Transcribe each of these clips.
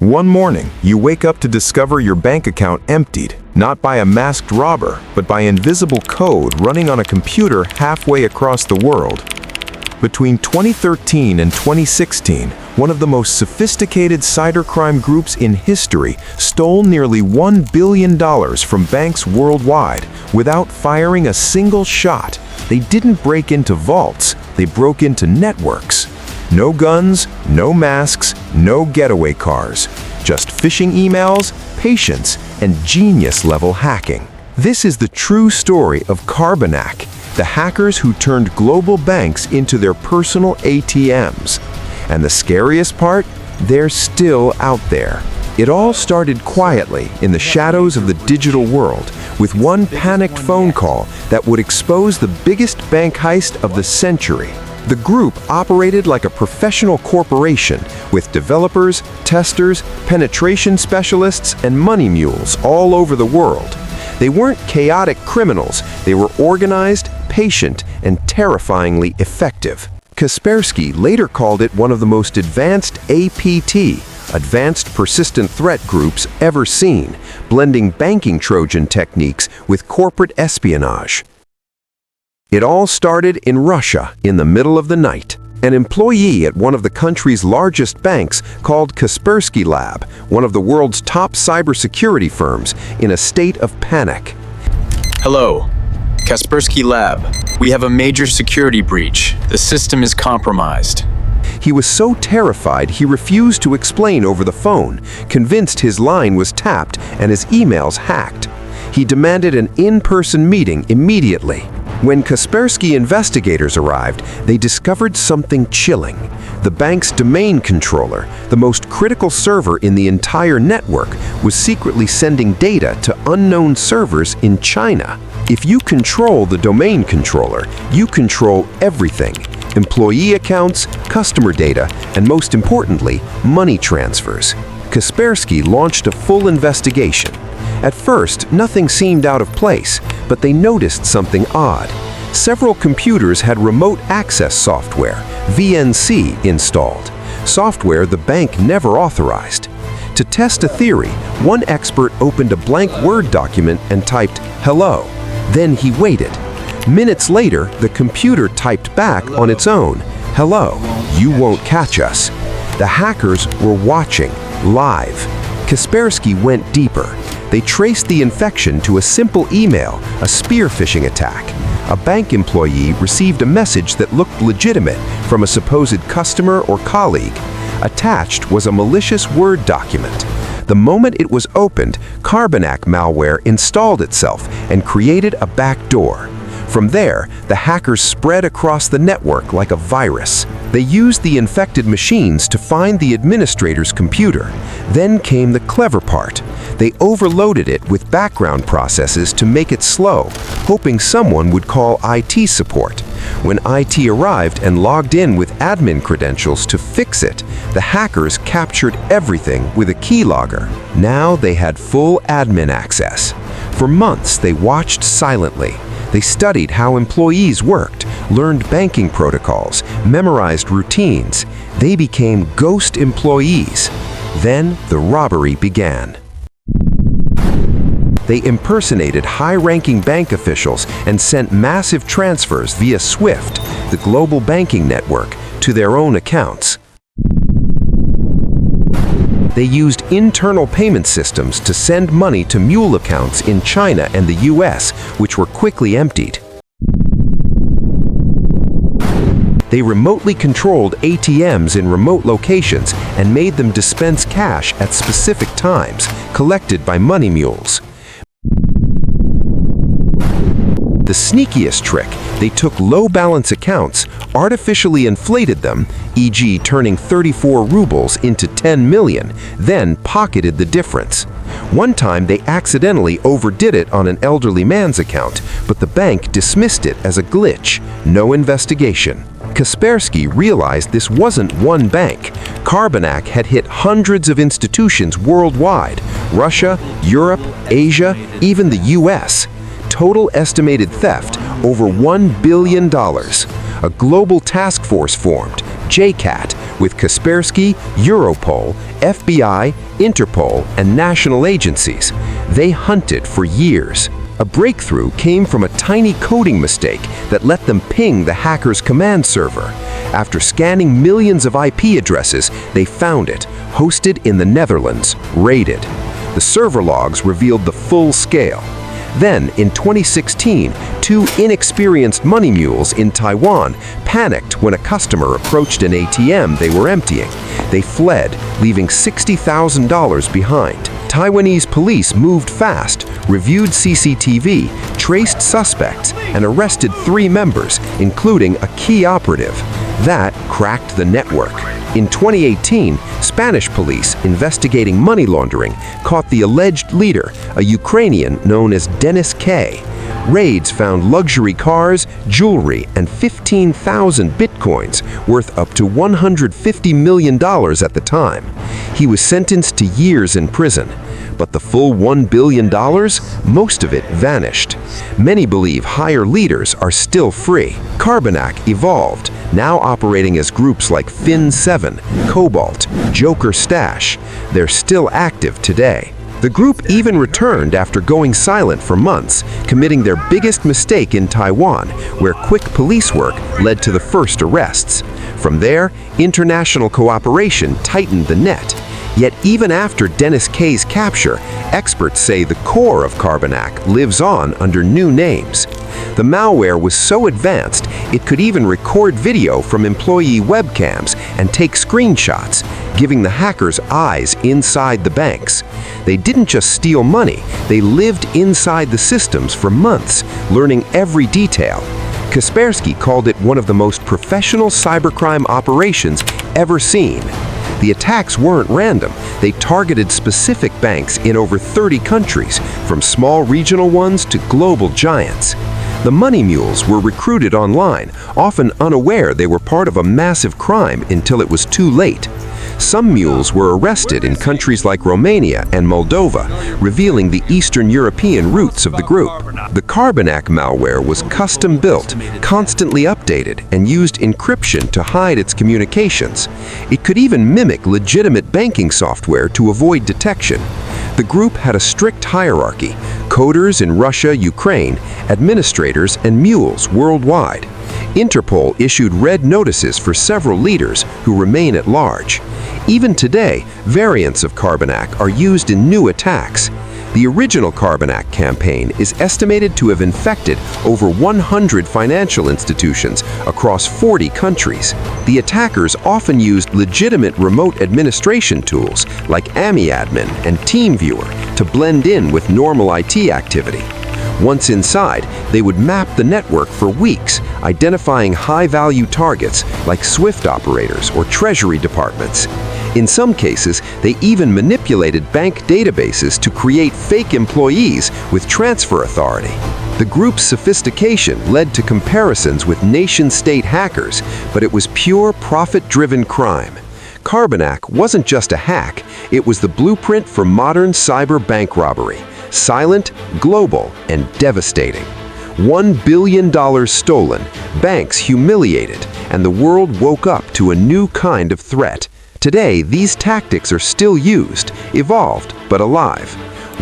One morning, you wake up to discover your bank account emptied, not by a masked robber, but by invisible code running on a computer halfway across the world. Between 2013 and 2016, one of the most sophisticated cybercrime groups in history stole nearly $1 billion from banks worldwide without firing a single shot. They didn't break into vaults, they broke into networks. No guns, no masks, no getaway cars. Just phishing emails, patience, and genius-level hacking. This is the true story of Carbanak, the hackers who turned global banks into their personal ATMs. And the scariest part? They're still out there. It all started quietly in the shadows of the digital world with one panicked phone call that would expose the biggest bank heist of the century. The group operated like a professional corporation with developers, testers, penetration specialists, and money mules all over the world. They weren't chaotic criminals, they were organized, patient, and terrifyingly effective. Kaspersky later called it one of the most advanced APT, Advanced Persistent Threat Groups, ever seen, blending banking Trojan techniques with corporate espionage. It all started in Russia in the middle of the night. An employee at one of the country's largest banks called Kaspersky Lab, one of the world's top cybersecurity firms, in a state of panic. Hello, Kaspersky Lab. We have a major security breach. The system is compromised. He was so terrified he refused to explain over the phone, convinced his line was tapped and his emails hacked. He demanded an in-person meeting immediately. When Kaspersky investigators arrived, they discovered something chilling. The bank's domain controller, the most critical server in the entire network, was secretly sending data to unknown servers in China. If you control the domain controller, you control everything: employee accounts, customer data, and most importantly, money transfers. Kaspersky launched a full investigation. At first, nothing seemed out of place, but they noticed something odd. Several computers had remote access software, VNC, installed, software the bank never authorized. To test a theory, one expert opened a blank Word document and typed, "Hello." Then he waited. Minutes later, the computer typed back on its own, "Hello, you won't catch us." The hackers were watching, live. Kaspersky went deeper. They traced the infection to a simple email, a spear phishing attack. A bank employee received a message that looked legitimate from a supposed customer or colleague. Attached was a malicious Word document. The moment it was opened, Carbanak malware installed itself and created a backdoor. From there, the hackers spread across the network like a virus. They used the infected machines to find the administrator's computer. Then came the clever part. They overloaded it with background processes to make it slow, hoping someone would call IT support. When IT arrived and logged in with admin credentials to fix it, the hackers captured everything with a keylogger. Now they had full admin access. For months, they watched silently. They studied how employees worked, learned banking protocols, memorized routines. They became ghost employees. Then the robbery began. They impersonated high-ranking bank officials and sent massive transfers via SWIFT, the global banking network, to their own accounts. They used internal payment systems to send money to mule accounts in China and the US, which were quickly emptied. They remotely controlled ATMs in remote locations and made them dispense cash at specific times, collected by money mules. The sneakiest trick, they took low-balance accounts, artificially inflated them, e.g. turning 34 rubles into 10 million, then pocketed the difference. One time they accidentally overdid it on an elderly man's account, but the bank dismissed it as a glitch, no investigation. Kaspersky realized this wasn't one bank. Carbanak had hit hundreds of institutions worldwide: Russia, Europe, Asia, even the US. Total estimated theft, over $1 billion. A global task force formed, JCAT, with Kaspersky, Europol, FBI, Interpol, and national agencies. They hunted for years. A breakthrough came from a tiny coding mistake that let them ping the hacker's command server. After scanning millions of IP addresses, they found it, hosted in the Netherlands, raided. The server logs revealed the full scale. Then, in 2016, two inexperienced money mules in Taiwan panicked when a customer approached an ATM they were emptying. They fled, leaving $60,000 behind. Taiwanese police moved fast, reviewed CCTV, traced suspects, and arrested 3 members, including a key operative. That cracked the network. In 2018, Spanish police investigating money laundering caught the alleged leader, a Ukrainian known as Dennis K. Raids found luxury cars, jewelry, and 15,000 bitcoins worth up to $150 million at the time. He was sentenced to years in prison. But the full $1 billion, most of it vanished. Many believe higher leaders are still free. Carbanak evolved, now operating as groups like Fin7, Cobalt, Joker Stash. They're still active today. The group even returned after going silent for months, committing their biggest mistake in Taiwan, where quick police work led to the first arrests. From there, international cooperation tightened the net. Yet even after Dennis K's capture, experts say the core of Carbanak lives on under new names. The malware was so advanced, it could even record video from employee webcams and take screenshots, giving the hackers eyes inside the banks. They didn't just steal money, they lived inside the systems for months, learning every detail. Kaspersky called it one of the most professional cybercrime operations ever seen. The attacks weren't random. They targeted specific banks in over 30 countries, from small regional ones to global giants. The money mules were recruited online, often unaware they were part of a massive crime until it was too late. Some mules were arrested in countries like Romania and Moldova, revealing the Eastern European roots of the group. The Carbanak malware was custom-built, constantly updated, and used encryption to hide its communications. It could even mimic legitimate banking software to avoid detection. The group had a strict hierarchy: coders in Russia, Ukraine, administrators, and mules worldwide. Interpol issued red notices for several leaders who remain at large. Even today, variants of Carbanak are used in new attacks. The original Carbanak campaign is estimated to have infected over 100 financial institutions across 40 countries. The attackers often used legitimate remote administration tools like AmiAdmin and TeamViewer to blend in with normal IT activity. Once inside, they would map the network for weeks, identifying high-value targets like SWIFT operators or treasury departments. In some cases, they even manipulated bank databases to create fake employees with transfer authority. The group's sophistication led to comparisons with nation-state hackers, but it was pure profit-driven crime. Carbanak wasn't just a hack, it was the blueprint for modern cyber bank robbery. Silent, global, and devastating. $1 billion stolen, banks humiliated, and the world woke up to a new kind of threat. Today, these tactics are still used, evolved, but alive.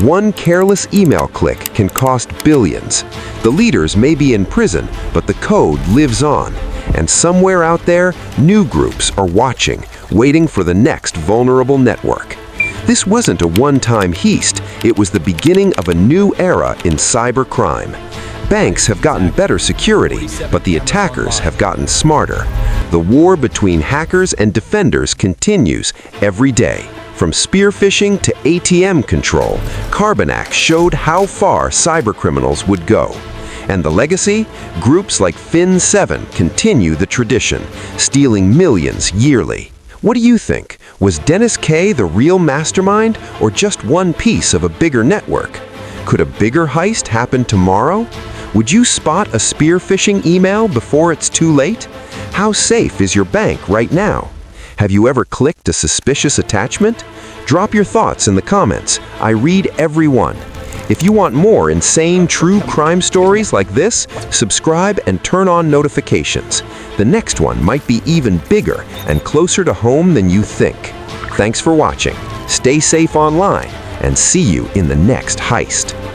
One careless email click can cost billions. The leaders may be in prison, but the code lives on. And somewhere out there, new groups are watching, waiting for the next vulnerable network. This wasn't a one-time heist, it was the beginning of a new era in cybercrime. Banks have gotten better security, but the attackers have gotten smarter. The war between hackers and defenders continues every day. From spear phishing to ATM control, Carbanak showed how far cybercriminals would go. And the legacy? Groups like Fin7 continue the tradition, stealing millions yearly. What do you think? Was Dennis K the real mastermind, or just one piece of a bigger network? Could a bigger heist happen tomorrow? Would you spot a spear phishing email before it's too late? How safe is your bank right now? Have you ever clicked a suspicious attachment? Drop your thoughts in the comments. I read every one. If you want more insane true crime stories like this, subscribe and turn on notifications. The next one might be even bigger and closer to home than you think. Thanks for watching. Stay safe online and see you in the next heist.